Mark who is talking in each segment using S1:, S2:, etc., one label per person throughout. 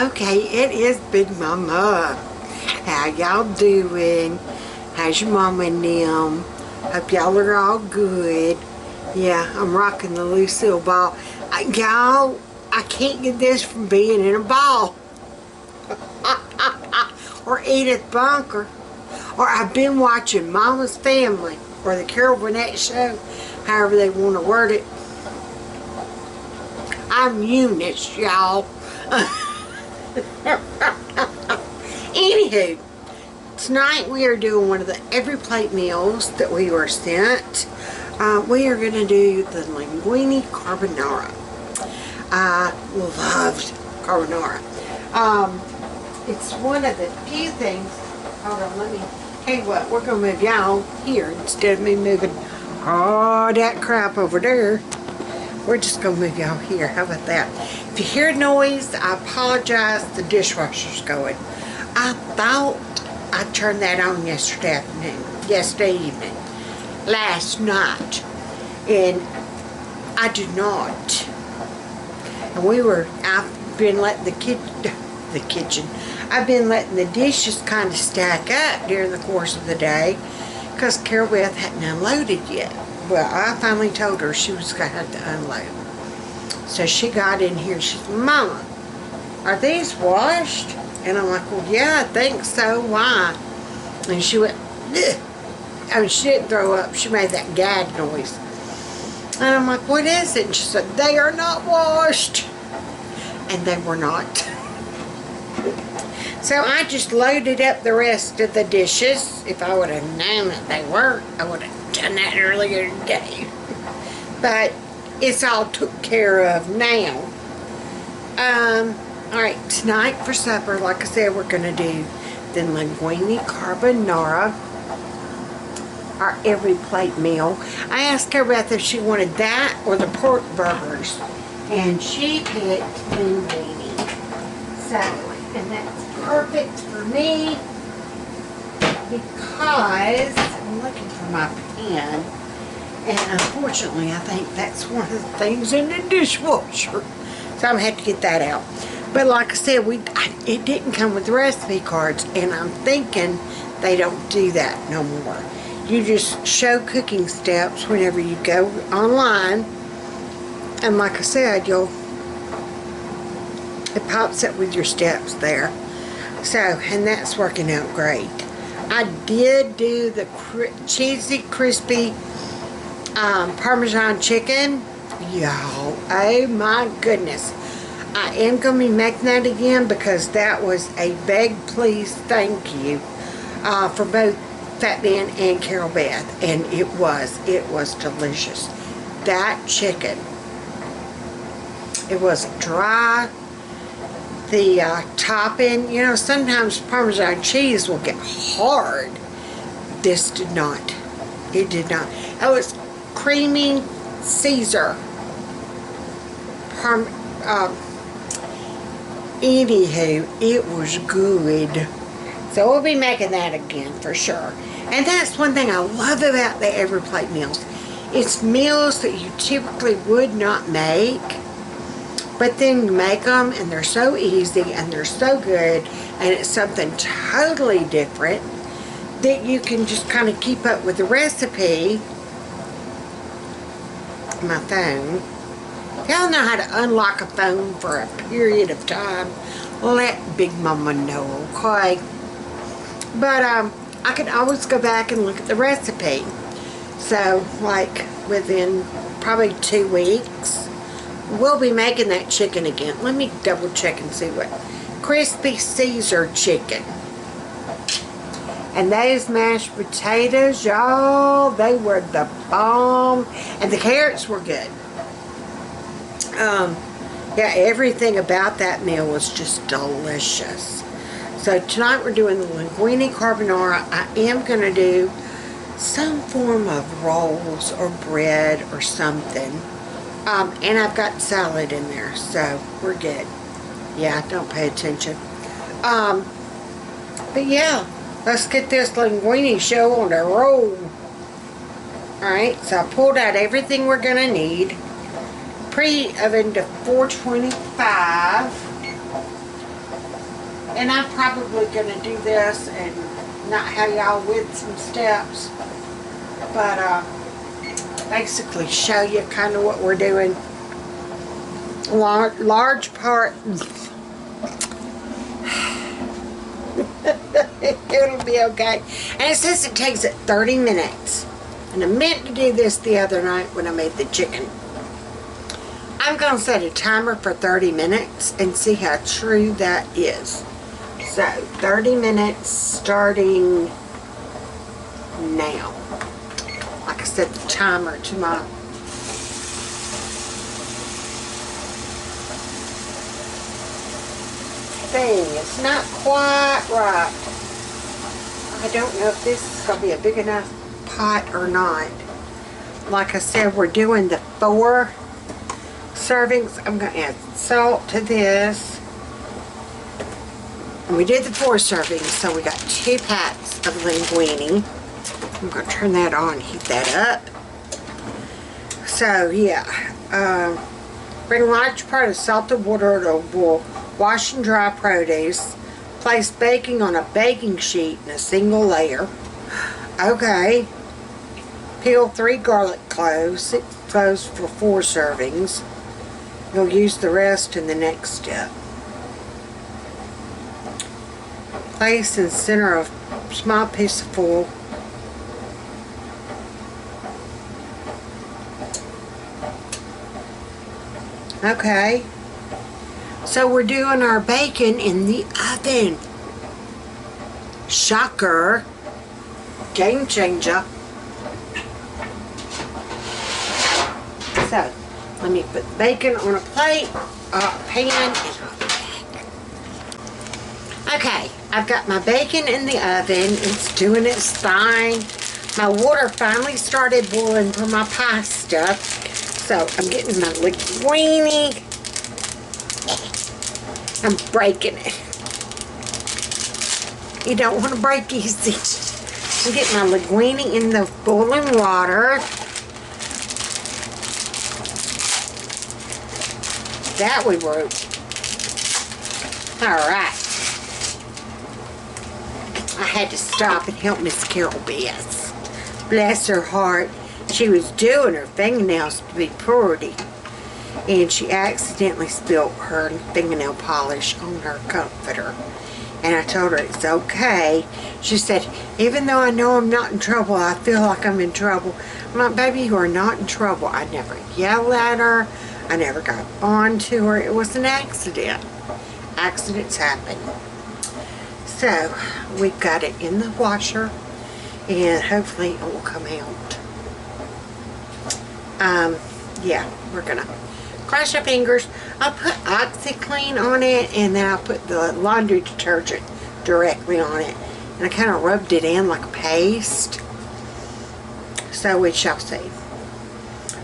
S1: Okay, it is Big Mama. How y'all doing? How's your mama and them? Hope y'all are all good. Yeah, I'm rocking the Lucille ball. Y'all, I can't get this from being in a ball. Or Edith Bunker. Or I've been watching Mama's Family. Or the Carol Burnett Show. However they want to word it. I'm Eunice, y'all. Anywho, tonight we are doing one of the every plate meals that we were sent. We are going to do the linguine carbonara. I loved carbonara. It's one of the few things. Hold on, let me tell you what. We're going to move y'all here instead of me moving all that crap over there. We're just going to move y'all here. How about that? If you hear noise, I apologize. The dishwasher's going. I thought I turned that on yesterday evening, last night, and I did not. And I've been letting the kitchen, I've been letting the dishes kind of stack up during the course of the day, because Carol Beth hadn't unloaded yet. Well, I finally told her she was going to have to unload. So she got in here. She said, Mama, are these washed? And I'm like, well, yeah, I think so. Why? And she went, ugh. I mean, she didn't throw up. She made that gag noise. And I'm like, what is it? And she said, they are not washed. And they were not. So I just loaded up the rest of the dishes. If I would have known that they weren't, I would have done that earlier today. But it's all took care of now. Alright, tonight for supper, like I said, we're going to do the linguine carbonara, our every plate meal. I asked her about if she wanted that or the pork burgers, and she picked linguine. So, and that's perfect for me because I'm looking for my pen, and unfortunately I think that's one of the things in the dishwasher, so I'm going to have to get that out. But like I said, it didn't come with recipe cards, and I'm thinking they don't do that no more. You just show cooking steps whenever you go online, and like I said, it pops up with your steps there. So, and that's working out great. I did do the cheesy, crispy Parmesan chicken. Y'all, oh my goodness. I am going to be making that again because that was a big please thank you for both Fat Man and Carol Beth. And it was delicious. That chicken, it was dry. The topping, you know, sometimes Parmesan cheese will get hard. This did not. It did not. It was creamy Caesar. Anywho, it was good. So we'll be making that again for sure. And that's one thing I love about the every plate meals. It's meals that you typically would not make, but then you make them and they're so easy and they're so good, and it's something totally different that you can just kind of keep up with the recipe. My phone. Y'all know how to unlock a phone for a period of time. Let Big Mama know, okay? But I can always go back and look at the recipe. So, like, within probably 2 weeks, we'll be making that chicken again. Let me double check and see what. Crispy Caesar chicken. And those mashed potatoes, y'all, they were the bomb. And the carrots were good. Yeah, everything about that meal was just delicious. So tonight we're doing the linguine carbonara. I am going to do some form of rolls or bread or something. And I've got salad in there, so we're good. Yeah, don't pay attention. But yeah, let's get this linguine show on the roll. Alright, so I pulled out everything we're going to need. Preheat oven to 425. And I'm probably going to do this and not have y'all with some steps. But basically show you kind of what we're doing. Large part. It'll be okay. And it says it takes it 30 minutes. And I meant to do this the other night when I made the chicken. I'm going to set a timer for 30 minutes and see how true that is. So, 30 minutes starting now. Like I set the timer to my thing. It's not quite right. I don't know if this is going to be a big enough pot or not. Like I said, we're doing the 4 servings. I'm going to add salt to this. And we did the 4 servings, so we got 2 packs of linguine. I'm going to turn that on, heat that up. So, yeah. Bring a large part of salted water to a boil. Wash and dry produce. Place baking on a baking sheet in a single layer. Okay. Peel 3 garlic cloves. 6 cloves for 4 servings. You'll use the rest in the next step. Place in the center of a small piece of foil. Okay. So we're doing our bacon in the oven. Shocker. Game changer. So, let me put bacon on a plate, pan, and I'll be back. Okay, I've got my bacon in the oven. It's doing its thing. My water finally started boiling for my pasta. So, I'm getting my linguine. I'm breaking it. You don't want to break easy. I'm getting my linguine in the boiling water. That we wrote. Alright. I had to stop and help Miss Carol Bess. Bless her heart. She was doing her fingernails to be pretty. And she accidentally spilled her fingernail polish on her comforter. And I told her it's okay. She said, even though I know I'm not in trouble, I feel like I'm in trouble. I'm like, baby, you are not in trouble. I never yelled at her. I never got on to her. It was an accident. Accidents happen. So, we've got it in the washer. And hopefully it will come out. Yeah, we're going to cross our fingers. I'll put OxyClean on it, and then I'll put the laundry detergent directly on it. And I kind of rubbed it in like a paste. So we shall see.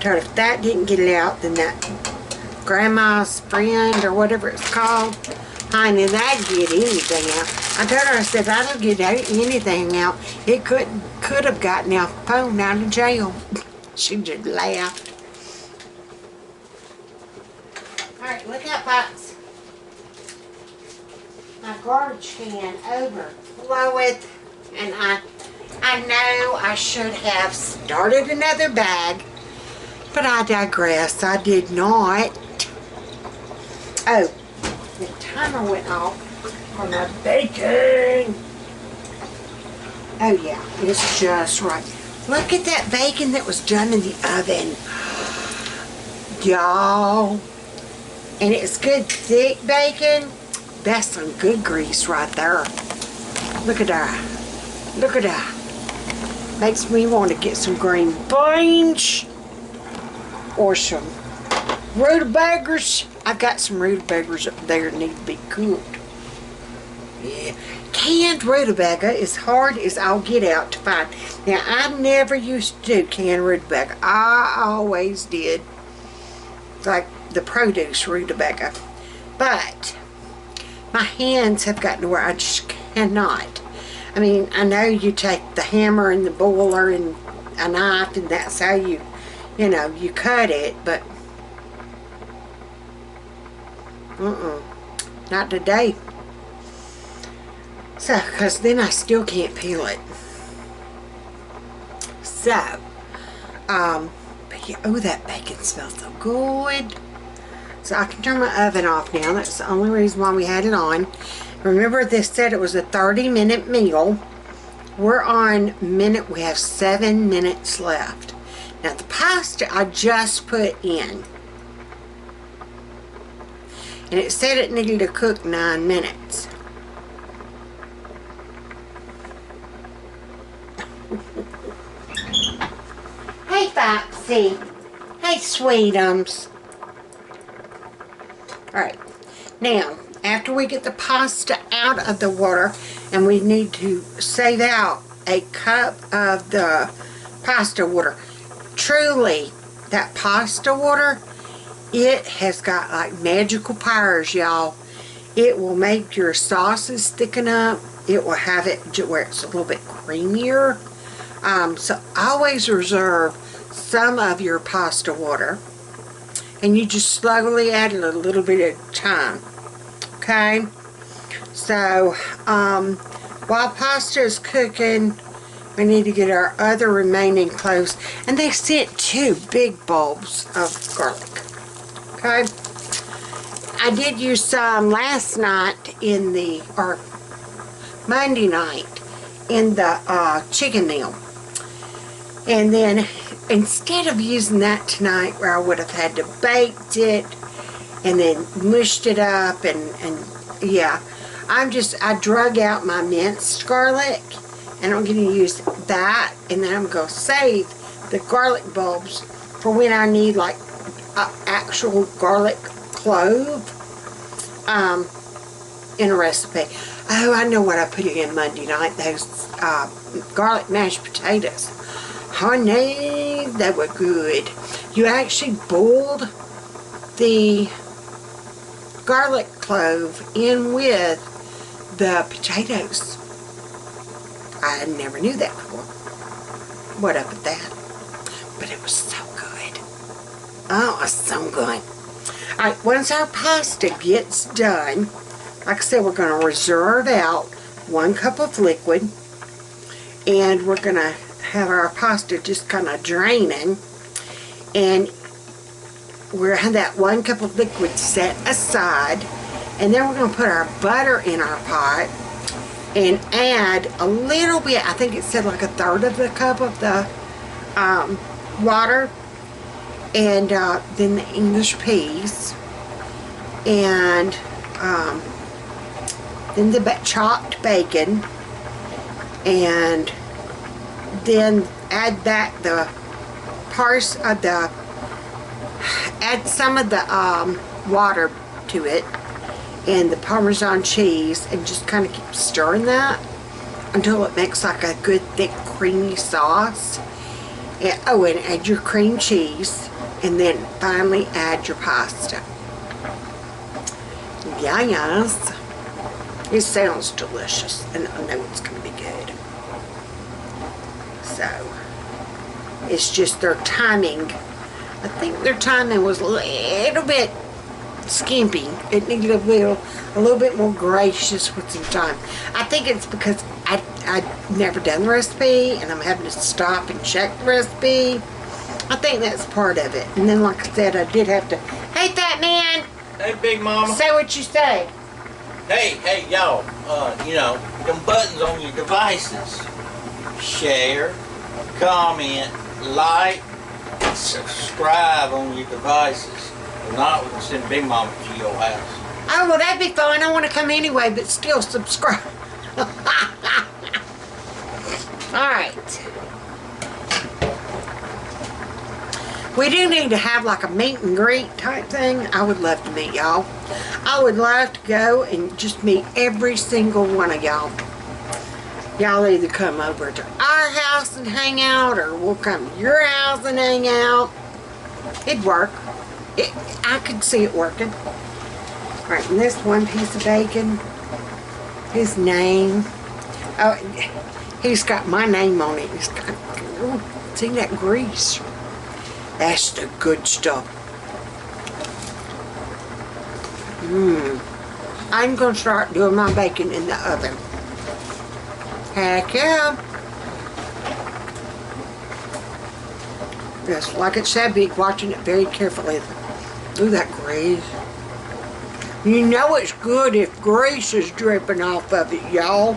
S1: Told if that didn't get it out, then that grandma's friend or whatever it's called, honey, that'd get anything out. I told her, I said, if I don't get anything out, it could have gotten our phone out of jail. She just laughed. Alright, look out, folks. My garbage can overflowed, and I know I should have started another bag, but I digress. I did not. Oh, the timer went off for my bacon. Oh yeah, it's just right. Look at that bacon that was done in the oven. Y'all. And it's good thick bacon. That's some good grease right there. Look at that. Look at that. Makes me want to get some green beans. Or some rutabagas. I've got some rutabagas up there that need to be cooked. Yeah. Canned rutabaga is hard as I'll get out to find. Now, I never used to do canned rutabaga. I always did like the produce rutabaga. But my hands have gotten to where I just cannot. I mean, I know you take the hammer and the boiler and a knife, and that's how you know, you cut it, but not today. So, because then I still can't peel it. So, but yeah, oh, that bacon smells so good. So I can turn my oven off now. That's the only reason why we had it on. Remember, this said it was a 30-minute meal. We're on we have 7 minutes left. Now the pasta I just put in. And it said it needed to cook 9 minutes. Hey, Foxy. Hey, Sweetums. Alright. Now, after we get the pasta out of the water, and we need to save out a cup of the pasta water. Truly, that pasta water, it has got like magical powers, y'all. It will make your sauces thicken up. It will have it to where it's a little bit creamier. So always reserve some of your pasta water. And you just slowly add it a little bit at a time. Okay? So, while pasta is cooking, we need to get our other remaining cloves. And they sent 2 big bulbs of garlic. Okay? I did use some last night or Monday night in the chicken meal. And then, instead of using that tonight where I would have had to bake it and then mushed it up and yeah, I drug out my minced garlic and I'm going to use that, and then I'm going to save the garlic bulbs for when I need like actual garlic clove in a recipe. Oh, I know what I put in Monday night, those garlic mashed potatoes. Honey, they were good. You actually boiled the garlic clove in with the potatoes. I never knew that before. What up with that? But it was so good. Oh, it was so good. Alright, once our pasta gets done, like I said, we're going to reserve out 1 cup of liquid. And we're going to have our pasta just kind of draining. And we're have that 1 cup of liquid set aside, and then we're going to put our butter in our pot and add a little bit, I think it said like 1/3 of the cup of the water, and then the English peas, and then the chopped bacon, and then add add some of the water to it and the Parmesan cheese, and just kind of keep stirring that until it makes like a good thick creamy sauce. And, oh, and add your cream cheese, and then finally add your pasta. Yes, it sounds delicious, and I know it's going to be good. So it's just their timing. I think their timing was a little bit skimpy. It needed a little bit more gracious with some time. I think it's because I've never done the recipe and I'm having to stop and check the recipe. I think that's part of it. And then, like I said, I did have to. Hey, fat man.
S2: Hey, big mama.
S1: Say what you say.
S2: Hey, y'all. You know, them buttons on your devices. Share, comment, like, and subscribe on your devices. If not, we can send Big Mama to your house.
S1: Oh, well, that'd be fun. I want to come anyway, but still subscribe. Alright. We do need to have like a meet and greet type thing. I would love to meet y'all. I would love to go and just meet every single one of y'all. Y'all either come over to our house and hang out, or we'll come to your house and hang out. It'd work. I could see it working. Alright, and this one piece of bacon, his name, oh, he's got my name on it. He's got, oh, see that grease? That's the good stuff. I'm going to start doing my bacon in the oven. Heck yeah. Yes, like it said, be watching it very carefully. Ooh, that grease. You know it's good if grease is dripping off of it, y'all.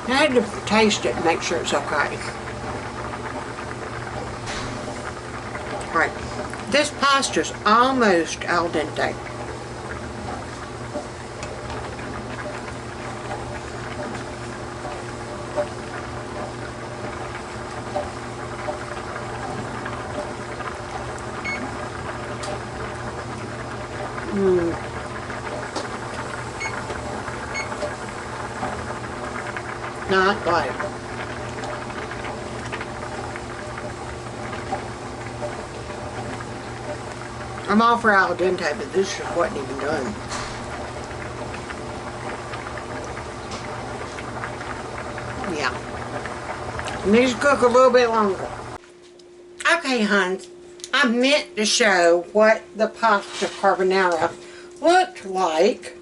S1: I had to taste it and make sure it's okay. Alright, this pasta's almost al dente. Not quite. I'm all for al dente, but this just wasn't even done. Yeah. It needs to cook a little bit longer. Okay, hons. I meant to show what the pasta carbonara looked like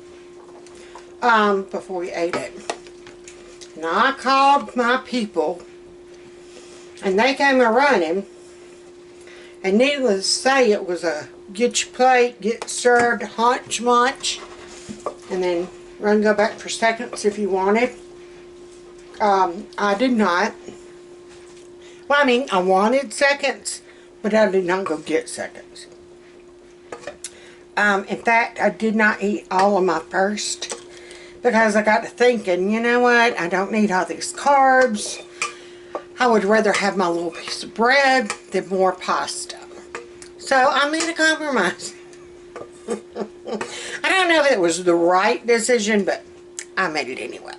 S1: before we ate it. Now I called my people and they came a running, and needless to say it was a get your plate, get served, hunch munch, and then run go back for seconds if you wanted. I did not. Well, I mean, I wanted seconds, but I did not go get seconds. In fact, I did not eat all of my first because I got to thinking, you know what, I don't need all these carbs. I would rather have my little piece of bread than more pasta. So I made a compromise. I don't know if it was the right decision, but I made it anyway.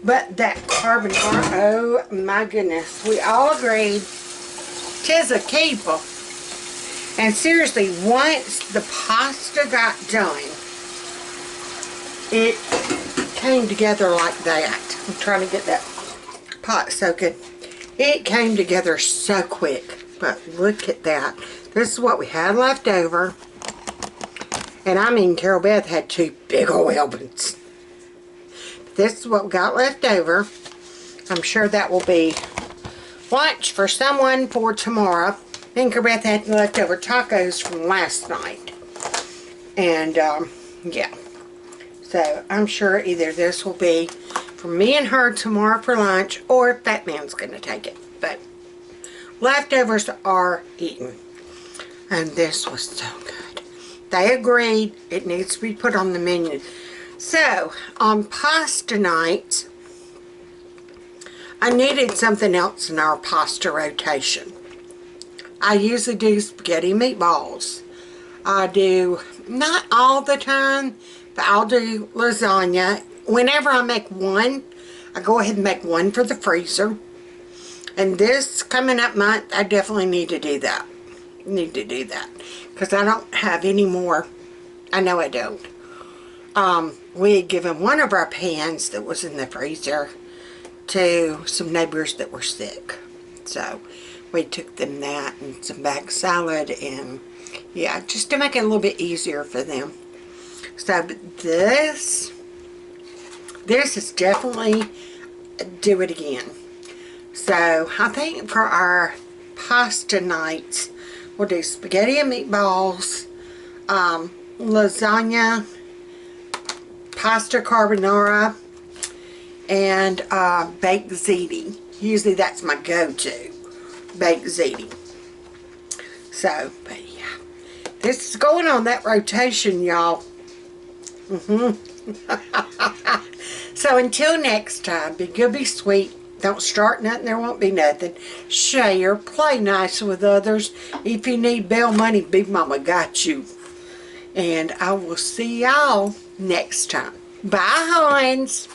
S1: But that carbonara, oh my goodness, we all agreed 'tis a keeper. And seriously, once the pasta got done, it came together like that. I'm trying to get that pot soaking. It came together so quick. But look at that. This is what we had left over. And I mean, Carol Beth had 2 big old helpings. This is what we got left over. I'm sure that will be lunch for someone for tomorrow. And Carol Beth had leftover tacos from last night. And, yeah. So, I'm sure either this will be for me and her tomorrow for lunch, or Fat Man's going to take it. But leftovers are eaten. And this was so good. They agreed it needs to be put on the menu. So, on pasta nights, I needed something else in our pasta rotation. I usually do spaghetti meatballs. I do, not all the time, but I'll do lasagna. Whenever I make one, I go ahead and make one for the freezer. And this coming up month, I definitely need to do that. Because I don't have any more. I know I don't. We had given one of our pans that was in the freezer to some neighbors that were sick. So we took them that and some bag salad, and yeah, just to make it a little bit easier for them. So this is definitely do it again. So I think for our pasta nights, we'll do spaghetti and meatballs, lasagna, pasta carbonara, and baked ziti. Usually that's my go-to, baked ziti. So, but yeah, this is going on that rotation, y'all. So until next time, be good, be sweet. Don't start nothing, there won't be nothing. Share, play nice with others. If you need bail money, Big Mama got you. And I will see y'all next time. Bye, Hines.